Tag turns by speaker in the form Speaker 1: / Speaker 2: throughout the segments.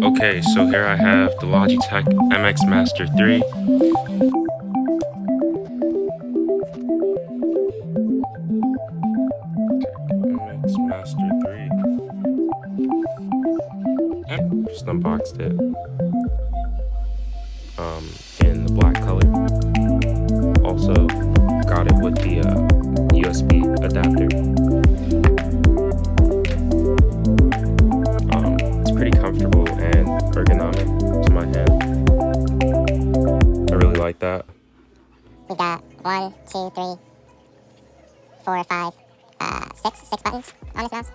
Speaker 1: Okay, so here I have the Logitech MX Master 3. MX Master 3. Just unboxed it. In the black color. Also got it with the USB adapter. It's pretty comfortable and ergonomic to my hand. I really like that.
Speaker 2: We got 1, 2, 3, 4, 5, 6 buttons on this mouse.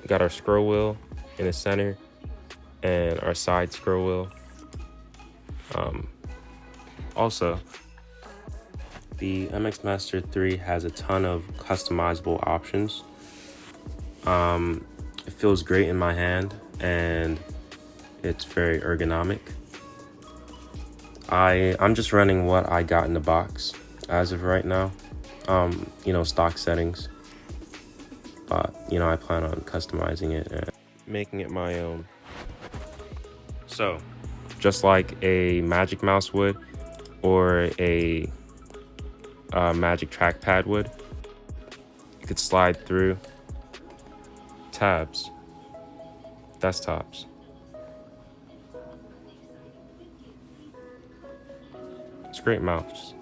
Speaker 1: Got our scroll wheel in the center and our side scroll wheel. Also, the MX Master 3 has a ton of customizable options. It feels great in my hand and it's very ergonomic. I'm just running what I got in the box as of right now. Stock settings. But, I plan on customizing it and making it my own. So, just like a Magic Mouse would or a Magic Trackpad would, you could slide through tabs, desktops. It's a great mouse.